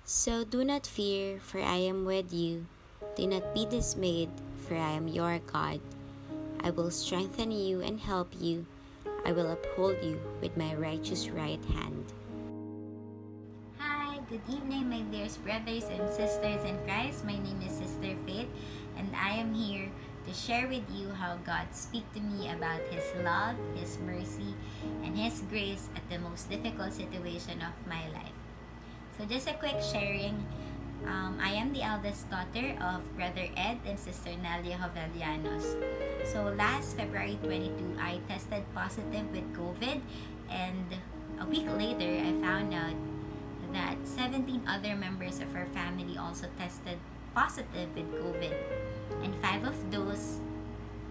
So do not fear, for I am with you. Do not be dismayed, for I am your God. I will strengthen you and help you. I will uphold you with my righteous right hand. Hi, good evening, my dearest brothers and sisters in Christ. My name is Sister Faith, and I am here to share with you how God speaks to me about His love, His mercy, and His grace at the most difficult situation of my life. So, just a quick sharing. I am the eldest daughter of Brother Ed and Sister Nelia Jovellanos. So, last February 22, I tested positive with COVID, and a week later, I found out that 17 other members of our family also tested positive with COVID. And 5 of those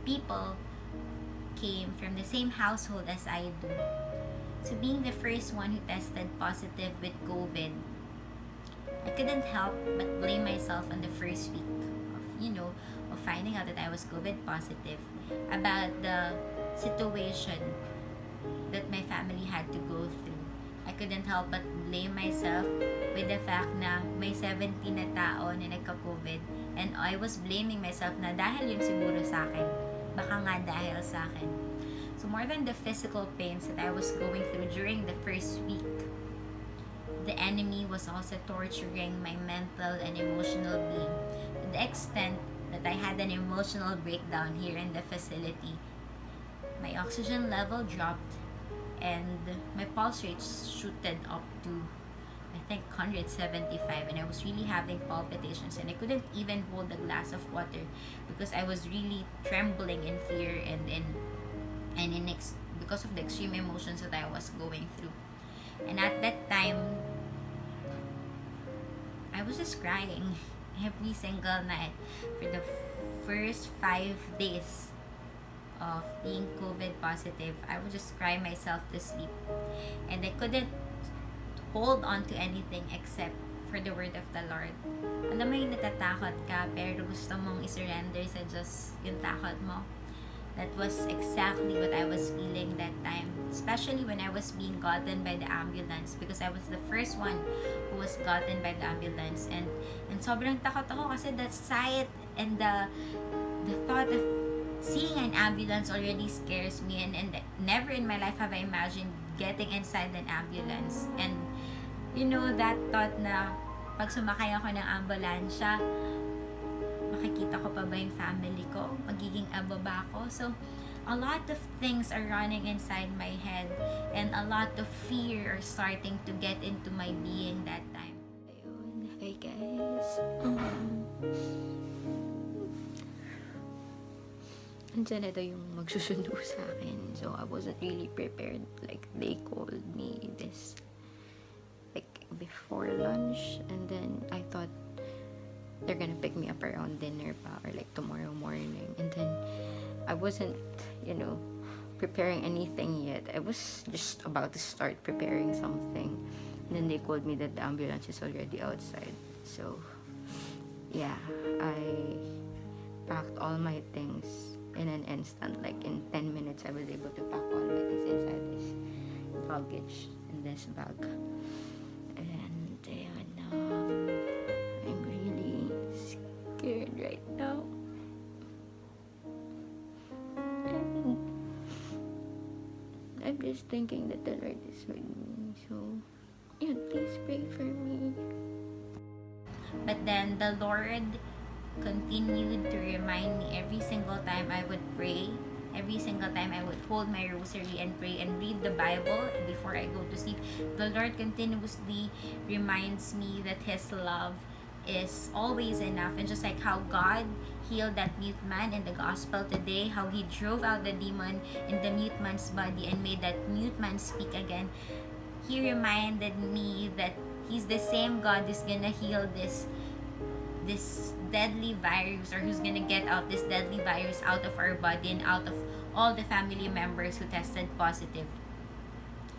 people came from the same household as I do. So being the first one who tested positive with COVID, I couldn't help but blame myself on the first week of finding out that I was COVID positive about the situation that my family had to go through. I couldn't help but blame myself with the fact na may 17 na tao na nagka-COVID, and I was blaming myself na dahil yun siguro sa akin. Baka nga dahil sa akin. So more than the physical pains that I was going through during the first week, the enemy was also torturing my mental and emotional being to the extent that I had an emotional breakdown here in the facility. My oxygen level dropped and my pulse rate shooted up to I think 175, and I was really having palpitations, and I couldn't even hold a glass of water because I was really trembling in fear because of the extreme emotions that I was going through. And at that time, I was just crying every single night for the first 5 days of being COVID positive. I would just cry myself to sleep, and I couldn't hold on to anything except for the word of the Lord. Alam mo yung natatakot ka pero gusto mong isurrender sa Diyos yung takot mo. That was exactly what I was feeling that time, especially when I was being gotten by the ambulance, because I was the first one who was gotten by the ambulance, and sobrang takot ako kasi the sight and the thought of seeing an ambulance already scares me, and never in my life have I imagined getting inside an ambulance. And that thought na pag sumakay ako ng ambulansya, makikita ko pa ba yung family ko? Magiging abo ba ako? So, a lot of things are running inside my head, and a lot of fear are starting to get into my being that time. Ayun. Hi guys. Andyan na daw yung magsusundo sa akin. So, I wasn't really prepared. Like, they called me this before lunch, and then I thought they're gonna pick me up around dinner pa, or like tomorrow morning. And then I wasn't, preparing anything yet. I was just about to start preparing something, and then they called me that the ambulance is already outside. So yeah, I packed all my things in an instant. Like in 10 minutes I was able to pack all my things inside this luggage in this bag. And I'm really scared right now. And I'm just thinking that the Lord is with me. So, yeah, please pray for me. But then the Lord continued to remind me every single time I would pray, every single time I would hold my rosary and pray and read the Bible before I go to sleep. The Lord continuously reminds me that His love is always enough. And just like how God healed that mute man in the gospel today, how He drove out the demon in the mute man's body and made that mute man speak again, He reminded me that He's the same God who's gonna heal this deadly virus, or who's gonna get out this deadly virus out of our body and out of all the family members who tested positive.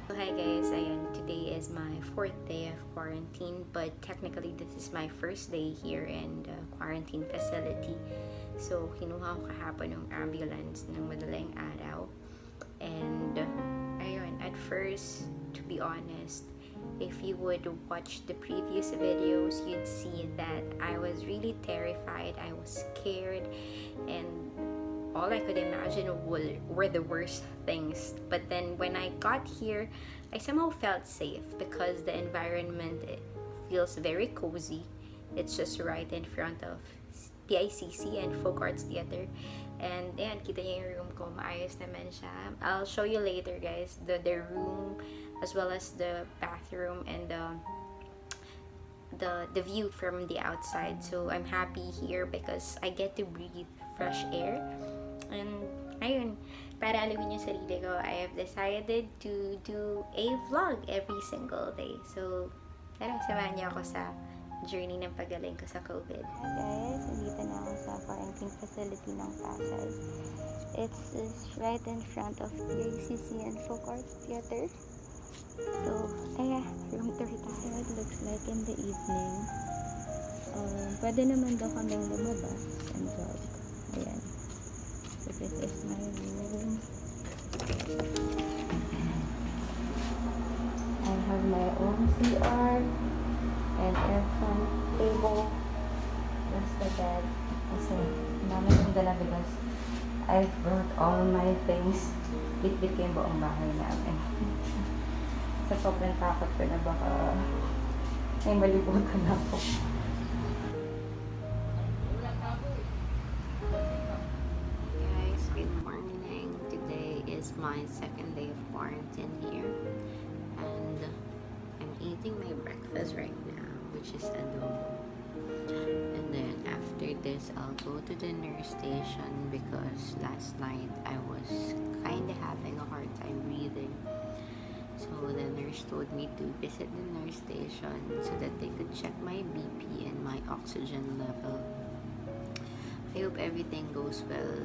So hi guys, ayan, today is my 4th day of quarantine, but technically this is my first day here in the quarantine facility. So kinuha ko kahapon ng ambulance ng madaling araw, and ayun, at first, to be honest, if you would watch the previous videos videos, you'd see that I was really terrified. I was scared, and all I could imagine were the worst things. But then when I got here, I somehow felt safe because the environment, it feels very cozy. It's just right in front of PICC and Folk Arts Theater. And ayan, kita niyo yung room ko. Maayos naman siya. I'll show you later, guys. The room, as well as the bathroom, and the view from the outside. So I'm happy here because I get to breathe fresh air. And ayun, para alamin yung sarili ko, I have decided to do a vlog every single day. So tara, samahan niyo ako sa journey ng pagaling ko sa COVID. Hi guys, nandito na ako sa quarantine facility ng Pasay. It's right in front of PICC and Folk Arts Theater. So, kaya, room tour tayo. It looks like in the evening. Pwede naman daw kaming lumabas and jog. Ayan. So, this is my room. I have my own CR and aircon table. That's the bed. Kasi, namin yung dala because I brought all my things. Bit-bit yung buong bahay namin. Sa sobrang takot ko na baka may malibutan ako. Guys, good morning. Today is my second day of quarantine here. And I'm eating my breakfast right now, which is adobo. And then after this, I'll go to the nurse station because last night I was kind of having a hard time breathing. So the nurse told me to visit the nurse station so that they could check my BP and my oxygen level. I hope everything goes well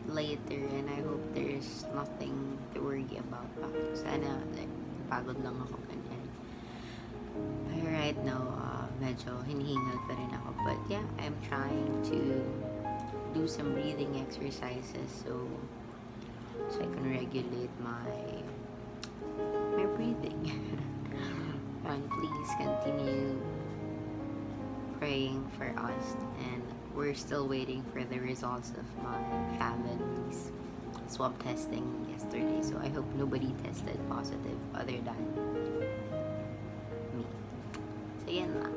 later, and I hope there's nothing to worry about. Sana like pagod lang ako ganyan. But right now, medyo hinihingal pa rin ako. But yeah, I'm trying to do some breathing exercises so I can regulate my breathing. And please continue praying for us, and we're still waiting for the results of my family's swab testing yesterday, so I hope nobody tested positive other than me. So yan lang.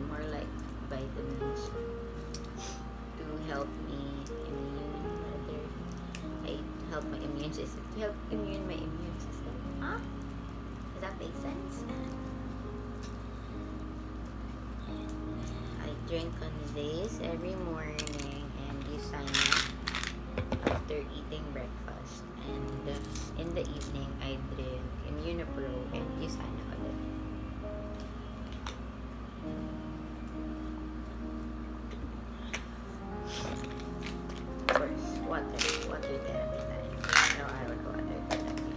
More like vitamins to help me help my immune system. To help my immune system. Huh? Does that make sense? I drink on this every morning, and you sign up after eating breakfast. And in the evening, I drink Immunopro, and you sign up ulit. Water therapy tayo. No, I would water therapy.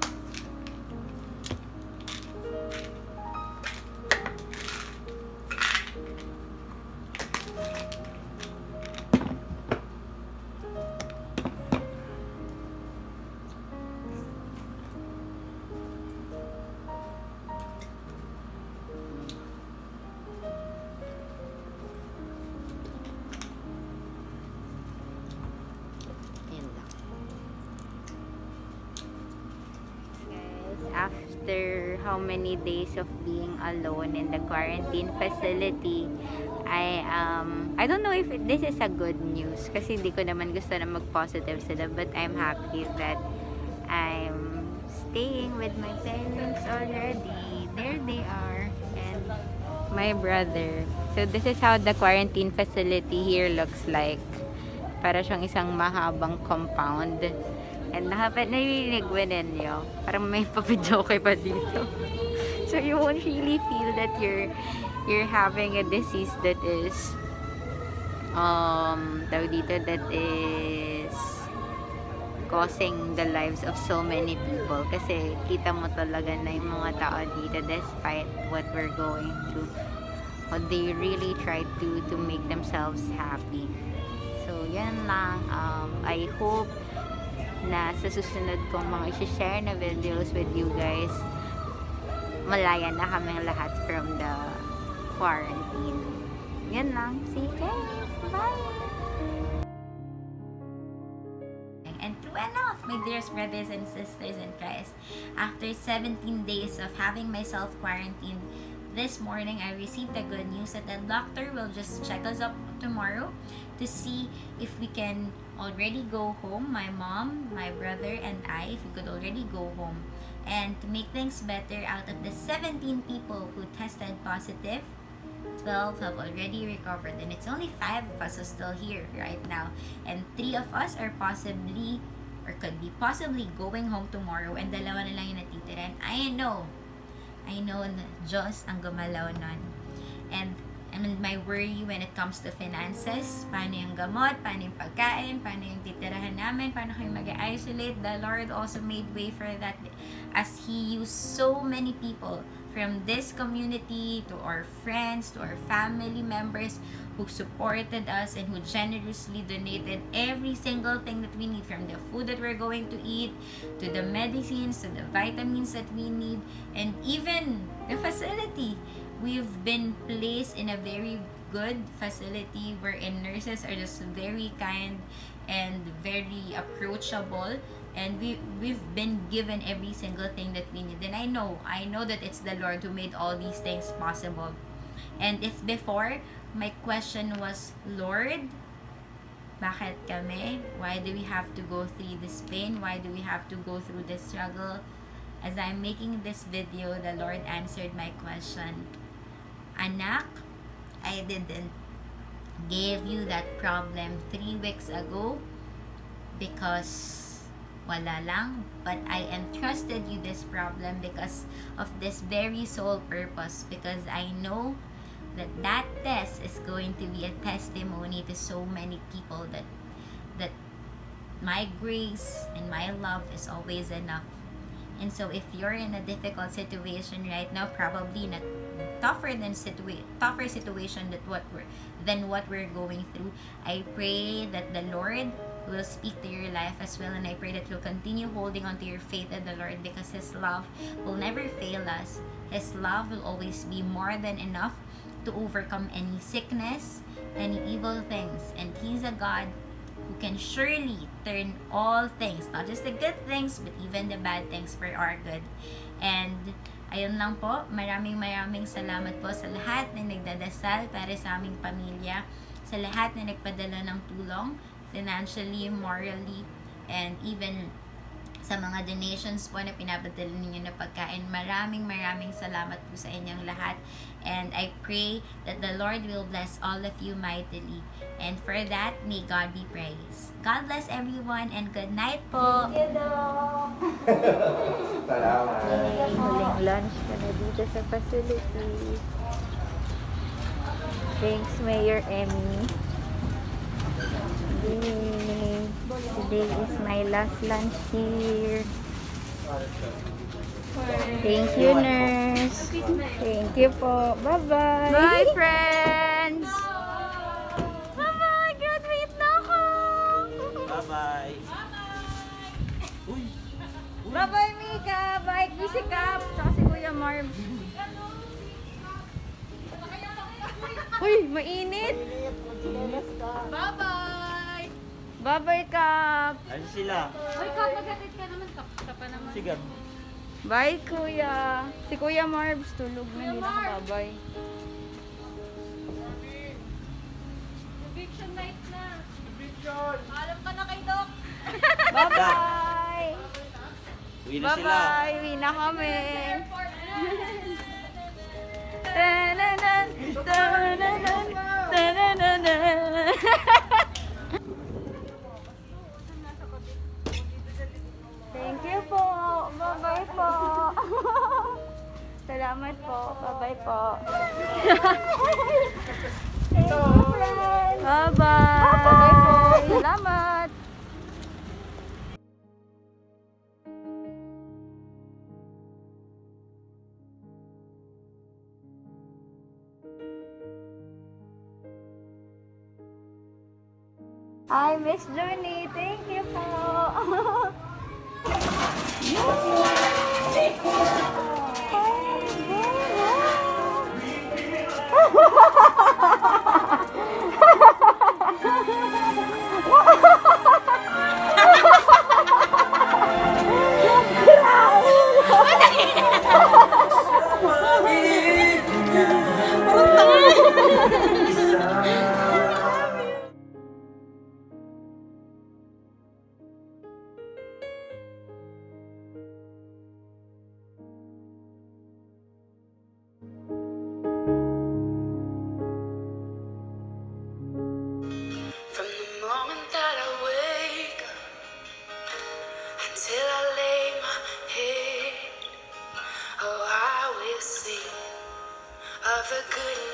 After how many days of being alone in the quarantine facility, I don't know if this is a good news kasi hindi ko naman gusto na mag-positive sila, but I'm happy that I'm staying with my parents already. There they are, and my brother. So this is how the quarantine facility here looks like. Para siyang isang mahabang compound. And narinig mo ninyo, parang may papijoke pa dito. So you won't really feel that you're having a disease that is that is causing the lives of so many people. Kasi kita mo talaga na yung mga tao dito, despite what we're going through, they really try to make themselves happy. So, yan lang. I hope na sa susunod kong mga i-share na videos with you guys, malaya na kaming lahat from the quarantine. Yan lang. See you guys. Bye! And true enough, my dearest brothers and sisters in Christ, after 17 days of having myself quarantined, this morning I received the good news that the doctor will just check us up tomorrow to see if we can already go home. My mom, my brother, and I, if we could already go home. And to make things better, out of the 17 people who tested positive, 12 have already recovered, and it's only 5 of us who are still here right now, and 3 of us are possibly or could be possibly going home tomorrow, and 2 na lang yung natitira. And I know na Diyos ang gumalaw nun. And my worry when it comes to finances, paano yung gamot, paano yung pagkain, paano yung titirahan namin, paano kayo mag-isolate, the Lord also made way for that as He used so many people from this community to our friends, to our family members who supported us and who generously donated every single thing that we need, from the food that we're going to eat, to the medicines, to the vitamins that we need, and even the facility. We've been placed in a very good facility wherein nurses are just very kind and very approachable, and we've been given every single thing that we need. And I know that it's the Lord who made all these things possible. And if before my question was, Lord, bakit kami? Why do we have to go through this pain? Why do we have to go through this struggle? As I'm making this video, the Lord answered my question. Anak, I didn't give you that problem 3 weeks ago because wala lang, but I entrusted you this problem because of this very sole purpose, because I know that test is going to be a testimony to so many people that my grace and my love is always enough. And so if you're in a difficult situation right now, probably in a tougher situation than what we're going through, I pray that the Lord will speak to your life as well, and I pray that you'll continue holding on to your faith in the Lord, because His love will never fail us. His love will always be more than enough to overcome any sickness, any evil things, and He's a God who can surely turn all things, not just the good things, but even the bad things, for our good. And ayun lang po, maraming salamat po sa lahat na nagdadasal para sa aming pamilya, sa lahat na nagpadala ng tulong, financially, morally, and even sa mga donations po na pinapadala ninyo na pagkain. Maraming salamat po sa inyong lahat. And I pray that the Lord will bless all of you mightily. And for that, may God be praised. God bless everyone, and good night po. Thank you, Dok. Salamat. Huling lunch ka na dito sa facility. Thanks, Mayor Emmy. Today is my last lunch here. Thank you, nurse. Thank you po. Bye-bye. Bye, friends! Bye-bye! Graduate na ako! Bye-bye. Uy! Bye-bye, Mika! Bye, Kissy Cap! Tsaka si Kuya Marv. Uy, mainit! Bye-bye! Bye-bye, Cap! Ayun sila. Hoy, Kap, maghatid ka naman. Kap pa naman. Sige. Bye, Kuya! Si Kuya Marv, tulog na, hindi na bye. Eviction night na. Eviction! Alam ka na kay Doc. Bye-bye! Uwi na sila. Bye-bye! Uwi na kami! Tananan! Tananan! Tananan! Thank you po! Bye-bye po! Salamat po! Bye-bye po! Thank you, friends! Bye-bye! Bye-bye po! Salamat! Hi, Miss Journey. Thank you po. From the moment that I wake up until I lay my head, oh, I will sing of the goodness